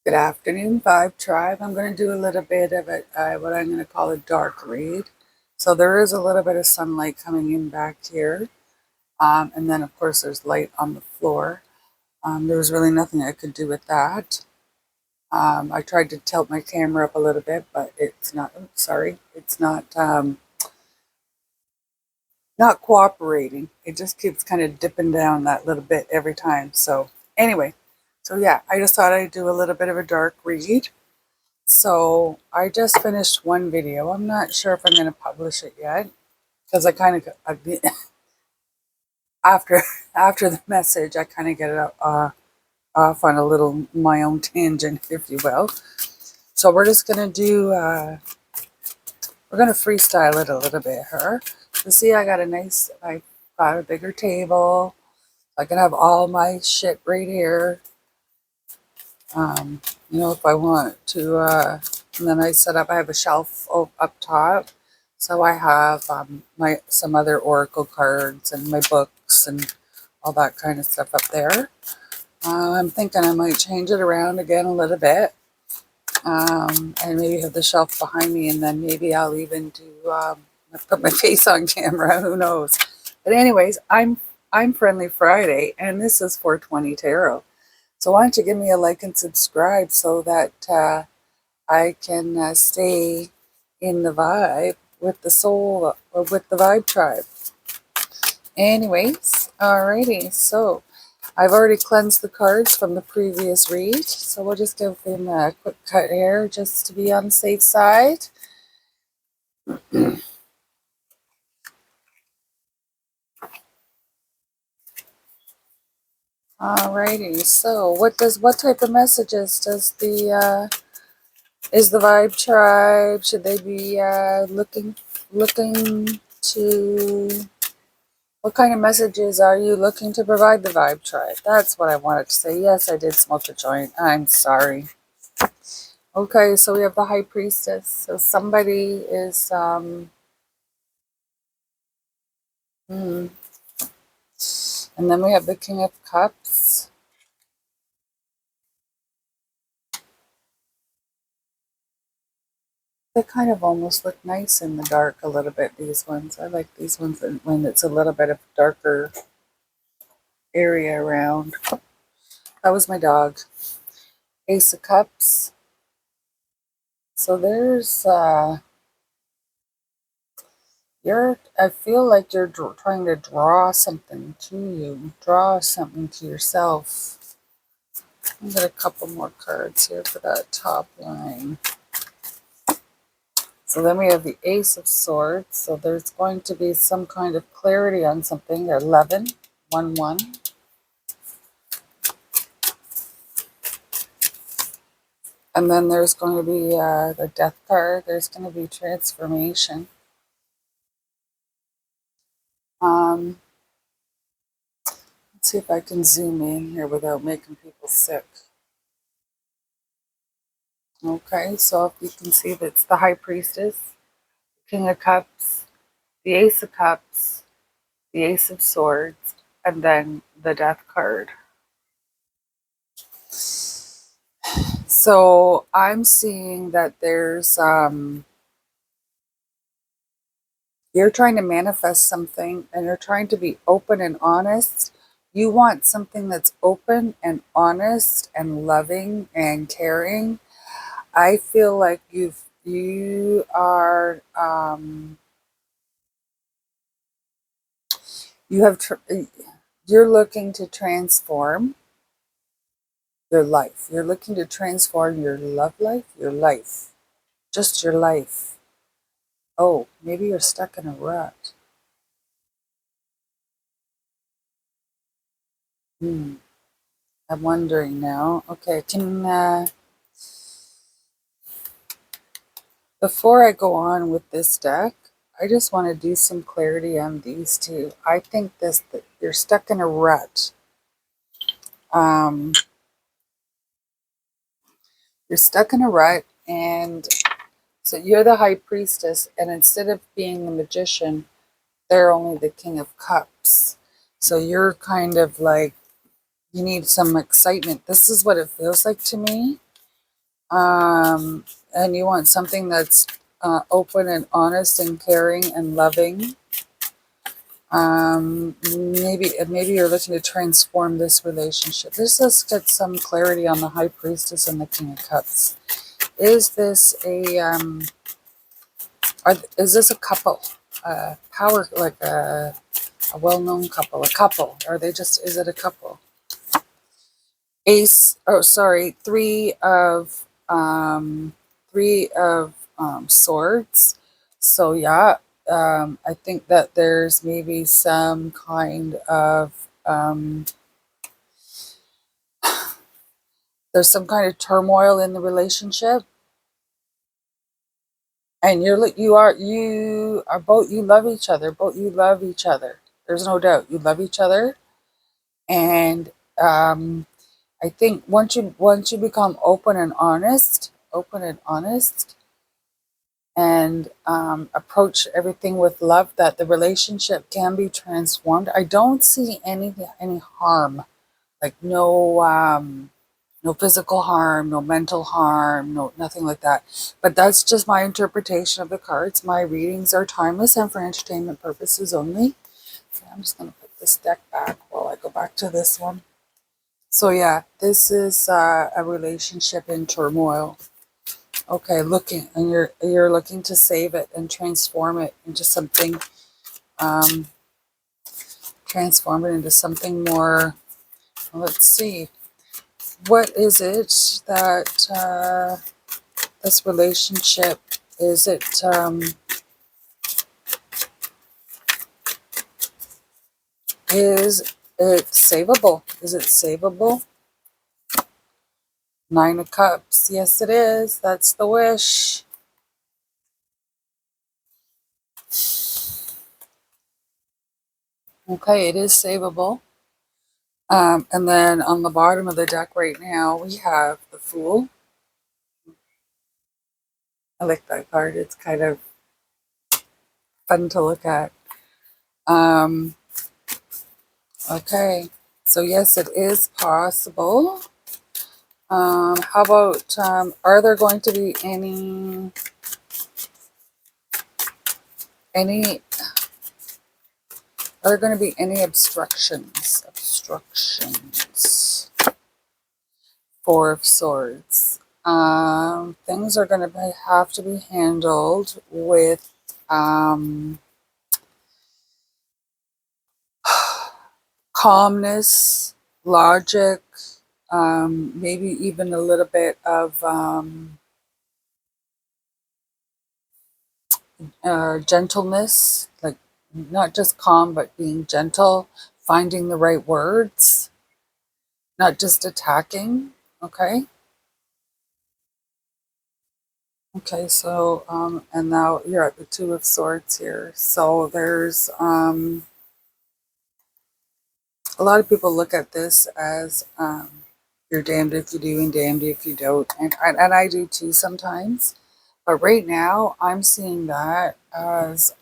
Good afternoon, Vibe Tribe. I'm going to do a little bit of what I'm going to call a dark read. So there is a little bit of sunlight coming in back here. And then, of course, there's light on the floor. There was really nothing I could do with that. I tried to tilt my camera up a little bit, but it's not, oops, sorry, it's not cooperating. It just keeps kind of dipping down that little bit every time. So anyway, so yeah, I just thought I'd do a little bit of a dark read. So I just finished one video. I'm not sure if I'm going to publish it yet because after after the message, I kind of get it off on a little my own tangent, if you will. So we're just going to we're going to freestyle it a little bit here. You see, I got a bigger table. I can have all my shit right here. Um, if I want to, and then I have a shelf up top. So I have some other Oracle cards and my books and all that kind of stuff up there. I'm thinking I might change it around again a little bit, and maybe have the shelf behind me, and then maybe I'll even put my face on camera. Who knows? But anyways, I'm Friendly Friday, and this is 420 Tarot. So why don't you give me a like and subscribe so that I can stay in the vibe with the soul or with the vibe tribe. Anyways, alrighty. So I've already cleansed the cards from the previous read, so we'll just give them a quick cut here just to be on the safe side. Alrighty. So what type of messages does the is the vibe tribe? Should they be looking to? What kind of messages are you looking to provide the vibe tribe? That's what I wanted to say. Yes, I did smoke a joint. I'm sorry. Okay, so we have the high priestess. So somebody is and then we have the king of cups. They kind of almost look nice in the dark a little bit, these ones. I like these ones when it's a little bit of darker area around. That was my dog. Ace of Cups. So there's I feel like you're trying to draw something to you, draw something to yourself. I'll get a couple more cards here for that top line. So then we have the Ace of Swords. So there's going to be some kind of clarity on something. 11, 1, 1. And then there's going to be the Death card. There's going to be transformation. Let's see if I can zoom in here without making people sick. Okay, so if you can see, that's the High Priestess, King of Cups, the Ace of Cups, the Ace of Swords, and then the Death card. So I'm seeing that there's you're trying to manifest something and you're trying to be open and honest. You want something that's open and honest and loving and caring. I feel like you are you have you're looking to transform your life. You're looking to transform your love life, your life, just your life. Oh, maybe you're stuck in a rut. I'm wondering now. Okay, before I go on with this deck, I just want to do some clarity on these two. I think that you're stuck in a rut. Um, you're stuck in a rut, and so you're the high priestess, and instead of being the magician, they're only the king of cups. So you're kind of like, you need some excitement. This is what it feels like to me. And you want something that's open and honest and caring and loving. Maybe you're looking to transform this relationship. Let's get some clarity on the High Priestess and the King of Cups. Is this is this a couple? Power, like a well-known couple, a couple? Are they just? Is it a couple? Ace. Oh, sorry. Three of swords. So yeah, I think that there's maybe some kind of there's some kind of turmoil in the relationship, and you are both, you love each other. Both you love each other. There's no doubt you love each other, and I think once you become open and honest, and approach everything with love, that the relationship can be transformed. I don't see any harm, like no physical harm, no mental harm, no nothing like that. But that's just my interpretation of the cards. My readings are timeless and for entertainment purposes only. Okay, I'm just going to put this deck back while I go back to this one. So yeah, this is a relationship in turmoil. Okay, looking, and you're looking to save it and transform it into something, um, more. Let's see, what is it that this relationship, is it savable? Is it savable? Nine of Cups. Yes, it is. That's the wish. Okay, it is savable. And then on the bottom of the deck right now, we have the Fool. I like that card. It's kind of fun to look at. Um, okay, so yes, it is possible. How about, are there going to be any, are there going to be any obstructions? Obstructions. Four of Swords. Things are going to have to be handled with calmness, logic, maybe even a little bit of gentleness, like not just calm, but being gentle, finding the right words, not just attacking. Okay. Okay, so, and now you're at the Two of Swords here. So there's, a lot of people look at this as, you're damned if you do and damned if you don't. And I do too sometimes. But right now, I'm seeing that as,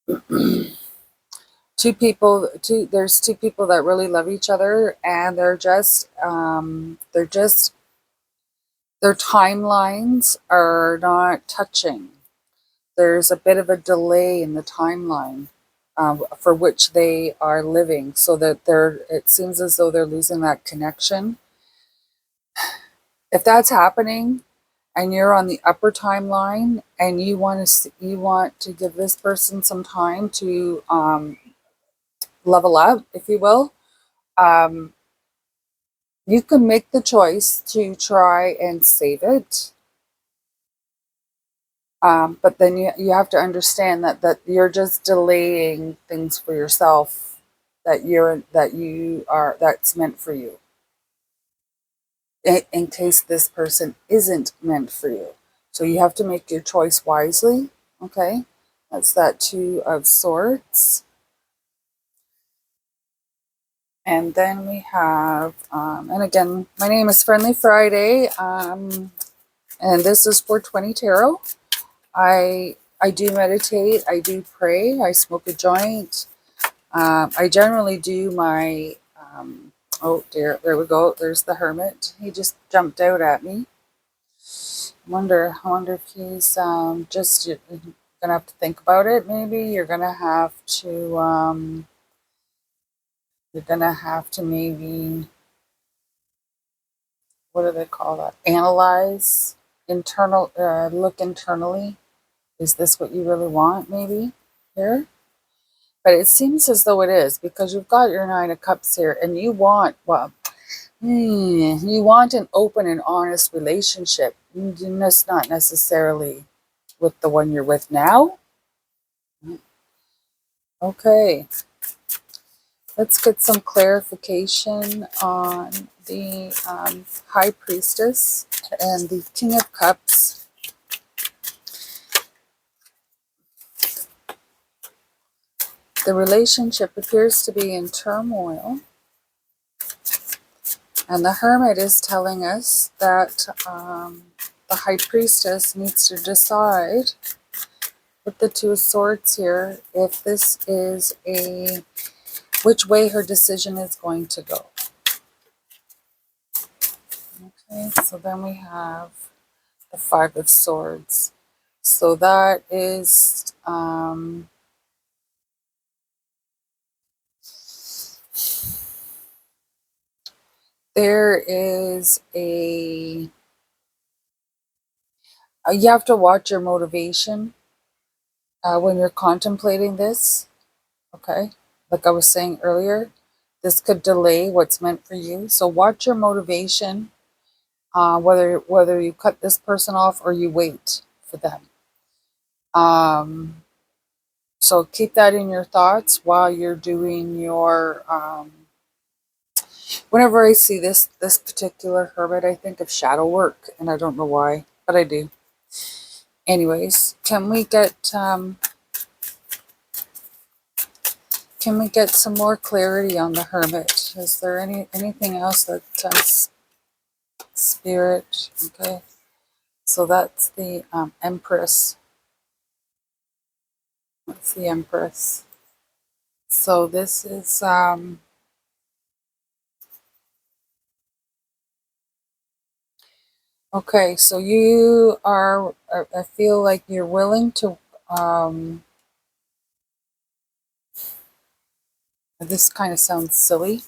there's two people that really love each other, and their timelines are not touching. There's a bit of a delay in the timeline for which they are living, so that it seems as though they're losing that connection. If that's happening, and you're on the upper timeline, and you want to give this person some time to level up, if you will, um, you can make the choice to try and save it. But then you have to understand that you're just delaying things for yourself, that's meant for you, in case this person isn't meant for you. So you have to make your choice wisely. Okay, that's that Two of Swords. And then we have, and again, my name is Friendly Friday, and this is 420 Tarot. I do meditate, I do pray, I smoke a joint. I generally do my Oh dear, there we go. There's the Hermit. He just jumped out at me. I wonder if he's just you're gonna have to think about it. Maybe you're gonna have to maybe, what do they call that? Analyze look internally. Is this what you really want? Maybe here, but it seems as though it is because you've got your Nine of Cups here, and you want you want an open and honest relationship. That's not necessarily with the one you're with now. Okay, let's get some clarification on the High Priestess and the King of Cups. The relationship appears to be in turmoil, and the Hermit is telling us that the High Priestess needs to decide with the Two of Swords here if this is which way her decision is going to go. Okay, so then we have the Five of Swords. So that is there is you have to watch your motivation when you're contemplating this. Okay, like I was saying earlier, this could delay what's meant for you. So watch your motivation, whether you cut this person off or you wait for them. So keep that in your thoughts while you're doing your. Whenever I see this particular Hermit, I think of shadow work, and I don't know why, but I do. Anyways, can we get some more clarity on the Hermit? Is there anything else that Spirit? Okay, so that's the Empress. That's the Empress. So this is okay. So you are. I feel like you're willing to. This kind of sounds silly,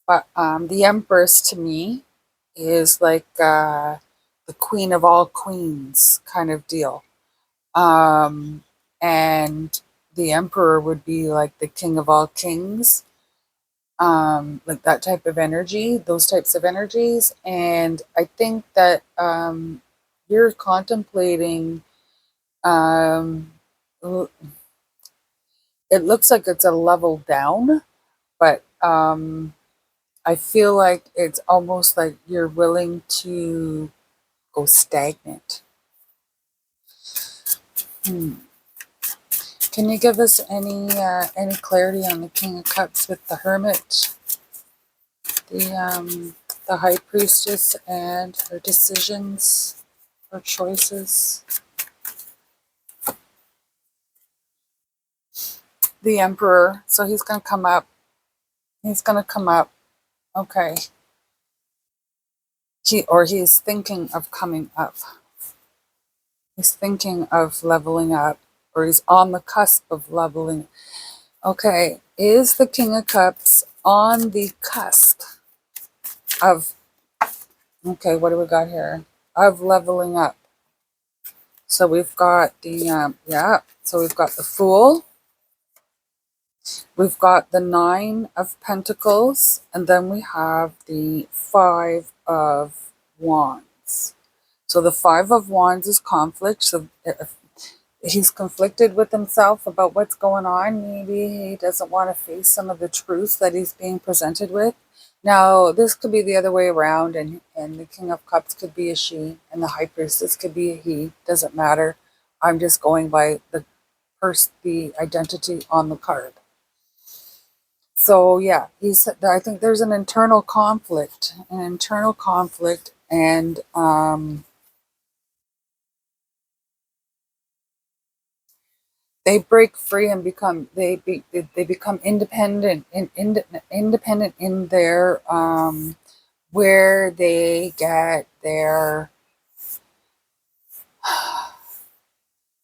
but the Empress to me is like the Queen of all queens kind of deal. And the Emperor would be like the King of all kings, like that type of energy, those types of energies. And I think that you're contemplating, um, it looks like it's a level down, but I feel like it's almost like you're willing to go stagnant. Can you give us any clarity on the King of Cups with the Hermit, the High Priestess, and her decisions, her choices? The Emperor. So he's gonna come up. He's gonna come up. Okay. He's thinking of coming up. He's thinking of leveling up, or he's on the cusp of leveling. Okay, is the King of Cups on the cusp of, okay, what do we got here? Of leveling up. So we've got so we've got the Fool, we've got the Nine of Pentacles, and then we have the Five of Wands. So the Five of Wands is conflict. So if he's conflicted with himself about what's going on, maybe he doesn't want to face some of the truths that he's being presented with. Now, this could be the other way around, and the King of Cups could be a she, and the High Priestess could be a he. Doesn't matter. I'm just going by the identity on the card. So yeah, I think there's an internal conflict, and they break free and they become independent independent in their where they get their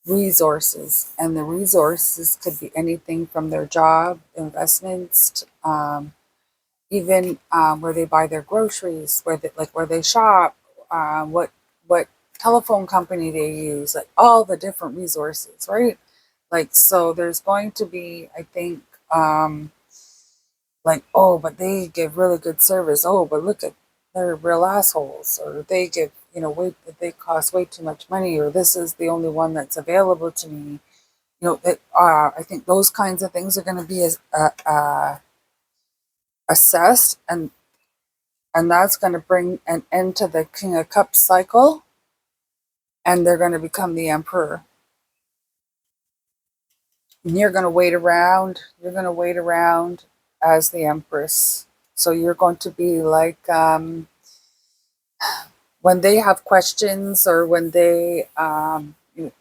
resources, and the resources could be anything from their job, investments, even where they buy their groceries, where they shop, what telephone company they use, like all the different resources, right? Like, so there's going to be, I think, like, oh, but they give really good service. Oh, but look at, they're real assholes, or they give, they cost way too much money, or this is the only one that's available to me. I think those kinds of things are going to be assessed, and that's going to bring an end to the King of Cups cycle, and they're going to become the Emperor. And you're going to wait around. You're going to wait around as the Empress. So you're going to be like, when they have questions, or when they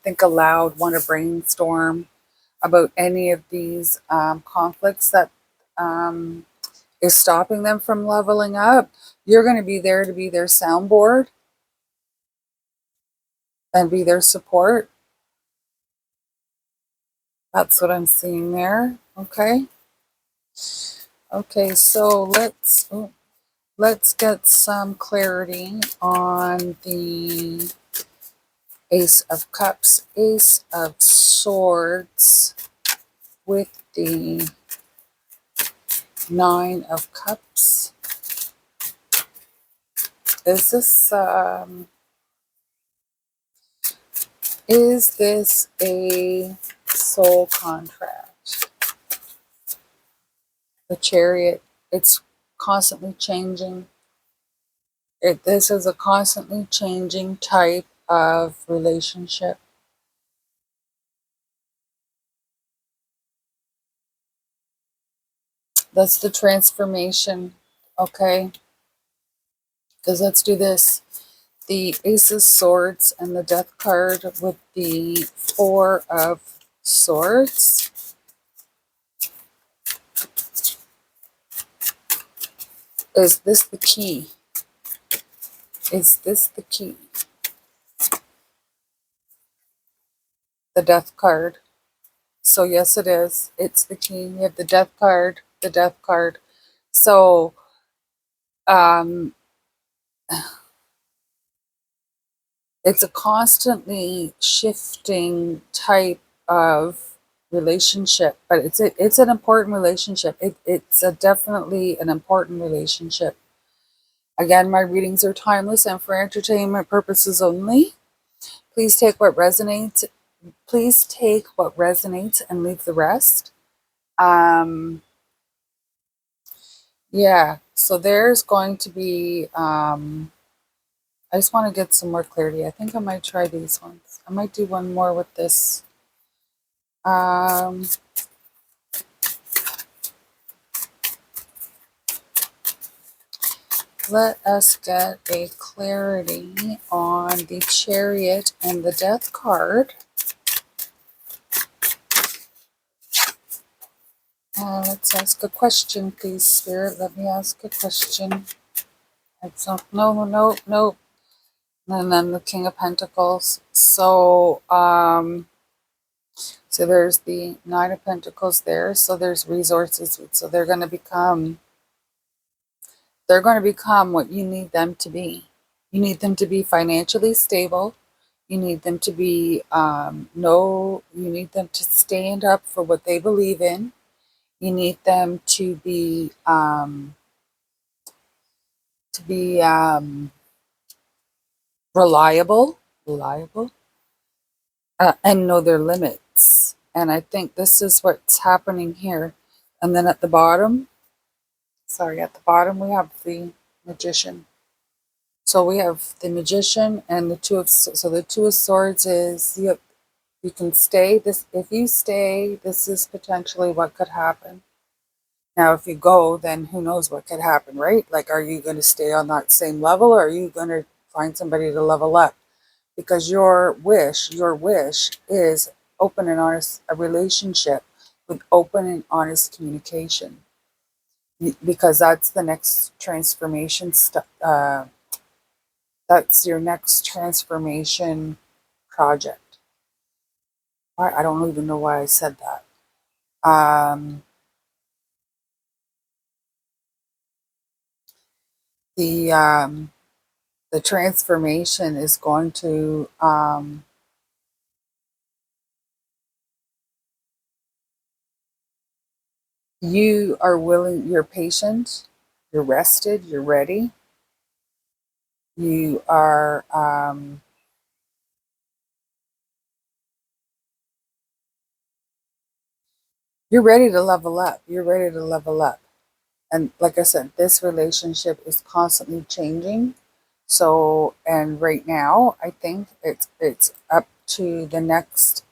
think aloud, want to brainstorm about any of these conflicts that is stopping them from leveling up, you're going to be there to be their soundboard and be their support. That's what I'm seeing there. Okay. Okay, so let's get some clarity on the Ace of Cups, Ace of Swords with the Nine of Cups. Is this a soul contract? The Chariot, it's constantly changing. This is a constantly changing type of relationship. That's the transformation, okay? Because let's do this. The Ace of Swords and the Death card with the Four of Swords. Is this the key? Is this the key? The Death card. So yes, it is. It's the key. You have the Death card, the Death card. So, it's a constantly shifting type of relationship, but it's an important relationship. It's definitely an important relationship. Again, my readings are timeless and for entertainment purposes only. Please take what resonates. Please take what resonates and leave the rest. Yeah. So there's going to be. I just want to get some more clarity. I think I might try these ones. I might do one more with this. Let us get a clarity on the Chariot and the Death card. Let's ask a question, please, Spirit. Let me ask a question. No. And then the King of Pentacles. So there's the Nine of Pentacles there. So there's resources. So they're going to become what you need them to be. You need them to be financially stable. You need them to be you need them to stand up for what they believe in. You need them to be reliable, and know their limits. And I think this is what's happening here. And then at the bottom, we have the Magician. So we have the Magician and the Two of Swords is you can stay. If you stay, this is potentially what could happen. Now, if you go, then who knows what could happen, right? Like, are you going to stay on that same level, or are you going to find somebody to level up? Because your wish is open and honest, a relationship with open and honest communication, because that's the next transformation that's your next transformation project. I don't even know why I said that. Um, the um, the transformation is going to you are willing, you're patient, you're rested, you're ready, you are you're ready to level up. You're ready to level up. And like I said, this relationship is constantly changing. So, and right now, I think it's up to the next.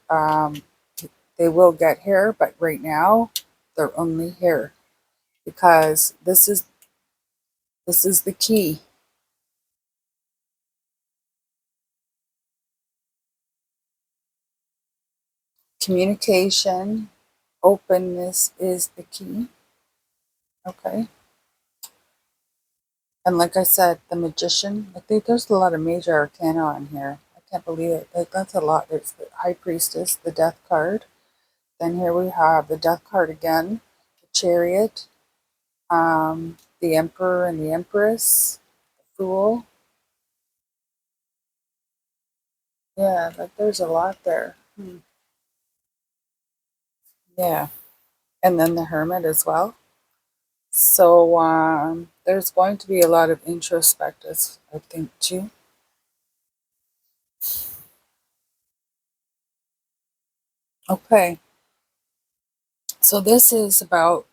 They will get here, but right now, they're only here because this is the key. Communication, openness is the key. Okay. And like I said, the magician, there's a lot of major arcana on here. I can't believe it. That's a lot. There's the high priestess, the death card. Then here we have the death card again, the chariot, the emperor and the empress, the fool. Yeah, there's a lot there. Yeah. And then the hermit as well. So there's going to be a lot of introspectives, I think, too. Okay. So this is about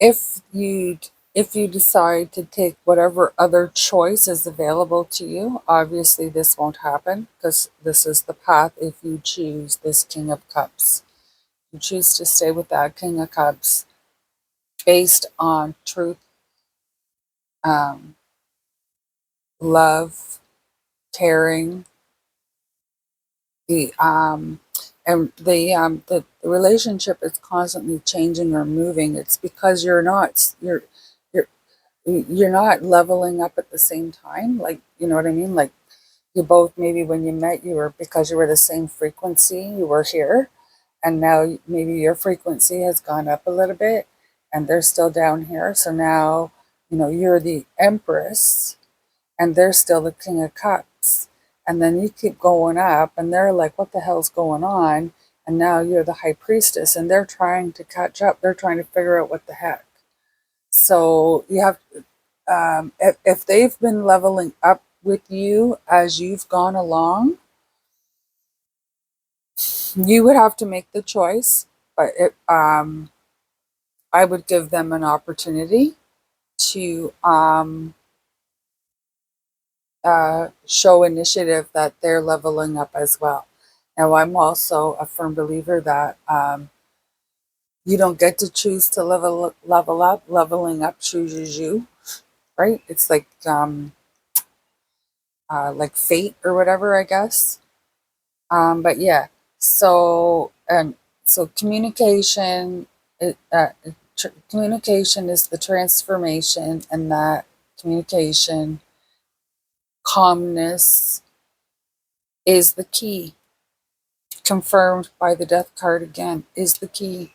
if you if you decide to take whatever other choice is available to you. Obviously this won't happen because this is the path. If you choose this King of Cups, you choose to stay with that King of Cups based on truth, um, love, caring, the and the relationship is constantly changing or moving. It's because you're you're not leveling up at the same time. Like, you know what I mean? Like, you both, maybe when you met, you were, because you were the same frequency, you were here, and now maybe your frequency has gone up a little bit and they're still down here. So now, you're the empress and they're still the King of Cups. And then you keep going up and they're like, what the hell's going on? And now you're the high priestess and they're trying to catch up. They're trying to figure out what the heck. So you have, if they've been leveling up with you as you've gone along, you would have to make the choice. But I would give them an opportunity to show initiative that they're leveling up as well. Now, I'm also a firm believer that you don't get to choose to level up. Leveling up chooses you, right? It's like fate or whatever, I guess. But yeah, so communication, communication is the transformation, and that communication, calmness is the key. Confirmed by the death card again, is the key.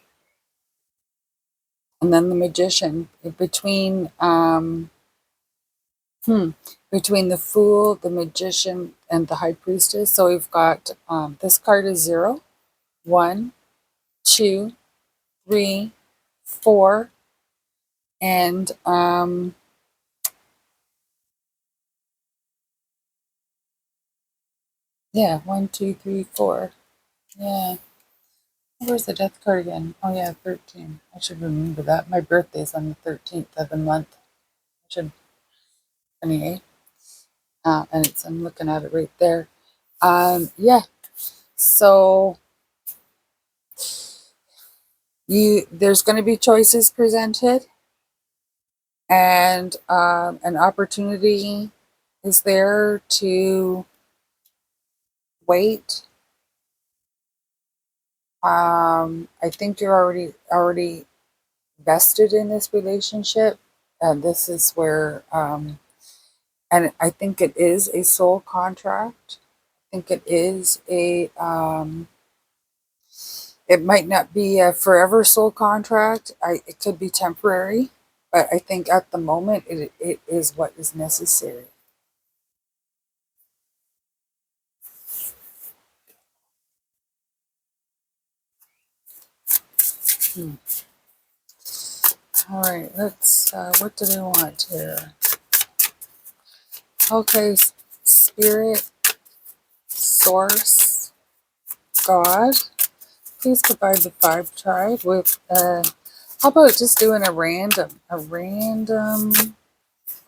And then the magician, between the fool, the magician, and the high priestess. So we've got this card is 0, 1, 2, 3, 4, and yeah, 1, 2, 3, 4. Yeah. Where's the death card again? Oh yeah, 13. I should remember that. My birthday's on the 13th of the month. I should 28. I'm looking at it right there. Yeah. So there's going to be choices presented and an opportunity. is there to wait. I think you're already vested in this relationship, and this is where, and I think it is a soul contract. I think it is it might not be a forever soul contract. It could be temporary, but I think at the moment it is what is necessary. Hmm. All right, let's, what do they want here? Okay, spirit, source, God, please provide the five tribe with, how about just doing a random,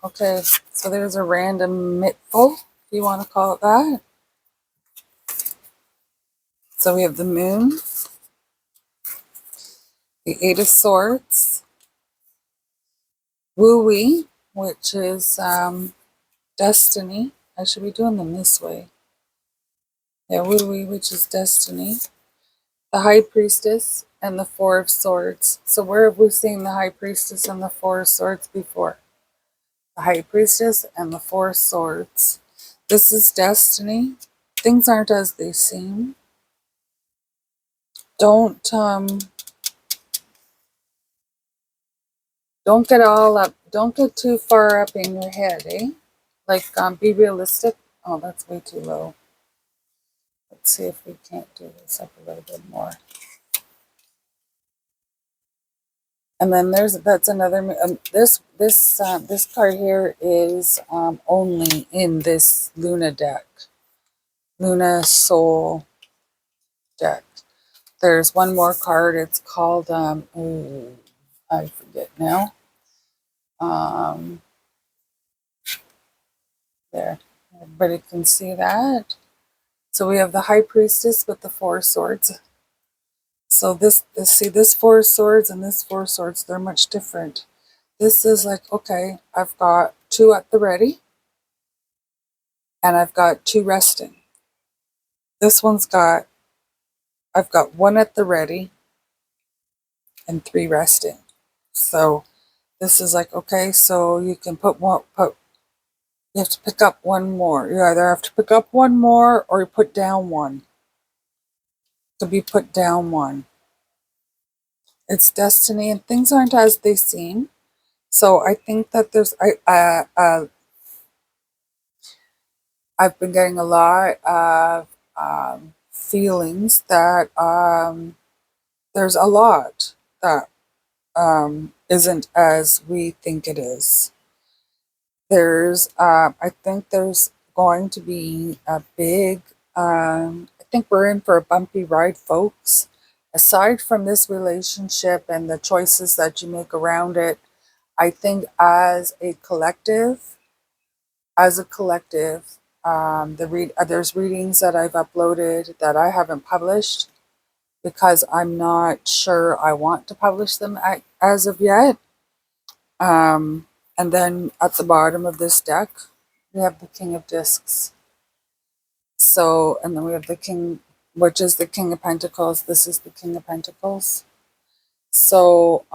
okay, so there's a random mitful, if you want to call it that. So we have the moon, the eight of swords, woo-wee, which is destiny. I should be doing them this way. Yeah, woo-wee, which is destiny. The high priestess and the four of swords. So where have we seen the high priestess and the four of swords before? The high priestess and the four of swords. This is destiny. Things aren't as they seem. Don't don't get all up. Don't get too far up in your head, eh? Like, be realistic. Oh, that's way too low. Let's see if we can't do this up a little bit more. And then that's another. This card here is only in this Luna deck, Luna Soul deck. There's one more card. It's called ooh, I forget now. Um, there, everybody can see that. So we have the High Priestess with the Four Swords. So this Four Swords and this Four Swords, they're much different. This is like, okay, I've got two at the ready and I've got two resting. This one's I've got one at the ready and three resting. So this is like, okay, so you can you have to pick up one more. You either have to pick up one more or you put down one. To be put down one. It's destiny and things aren't as they seem. So I think that I've been getting a lot of feelings that there's a lot that isn't as we think it is. I think there's going to be a big, I think we're in for a bumpy ride, folks. Aside from this relationship and the choices that you make around it, I think as a collective, there's readings that I've uploaded that I haven't published because I'm not sure I want to publish them as of yet. And then at the bottom of this deck, we have the King of Discs. So, and then we have the King, which is the King of Pentacles. This is the King of Pentacles. So,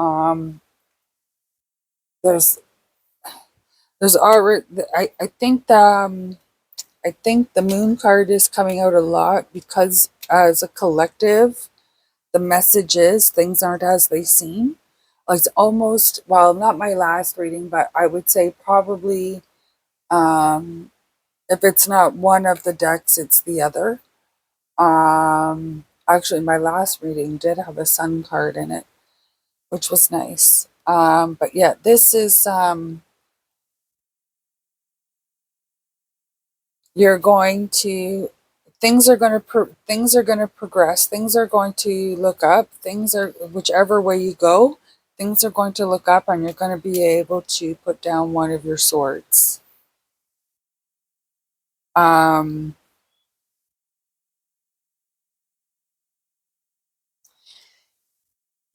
there's already, I think the Moon card is coming out a lot because as a collective, the message is things aren't as they seem. Like, it's almost, well, not my last reading, but I would say probably, if it's not one of the decks, it's the other. Actually, my last reading did have a Sun card in it, which was nice. But yeah, this is, you're going to, things are going to progress. Things are going to look up. Things are, whichever way you go, things are going to look up, and you're going to be able to put down one of your swords.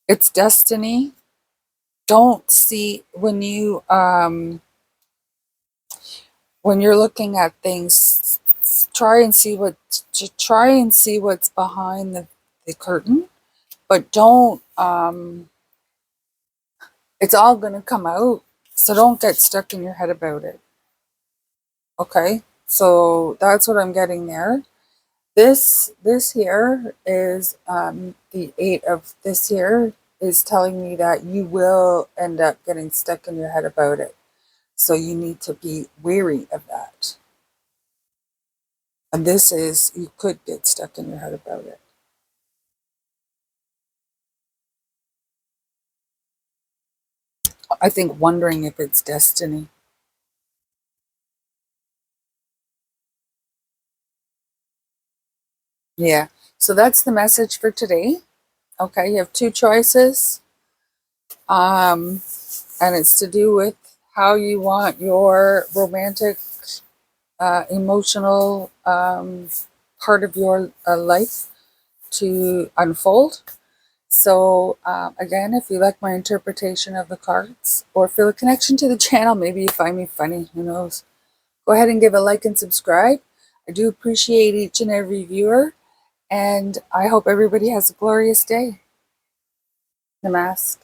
It's destiny. Don't see when you when you're looking at things, try and see what's behind the curtain, but don't it's all going to come out, so don't get stuck in your head about it. Okay, so that's what I'm getting there. This here is the 8 of this here is telling me that you will end up getting stuck in your head about it, so you need to be wary of that. And this is, you could get stuck in your head about it. I think wondering if it's destiny. Yeah. So that's the message for today. Okay, you have two choices. And it's to do with how you want your romantic, emotional part of your life to unfold. So, again, if you like my interpretation of the cards or feel a connection to the channel, maybe you find me funny, who knows? Go ahead and give a like and subscribe. I do appreciate each and every viewer, and I hope everybody has a glorious day. Namaste.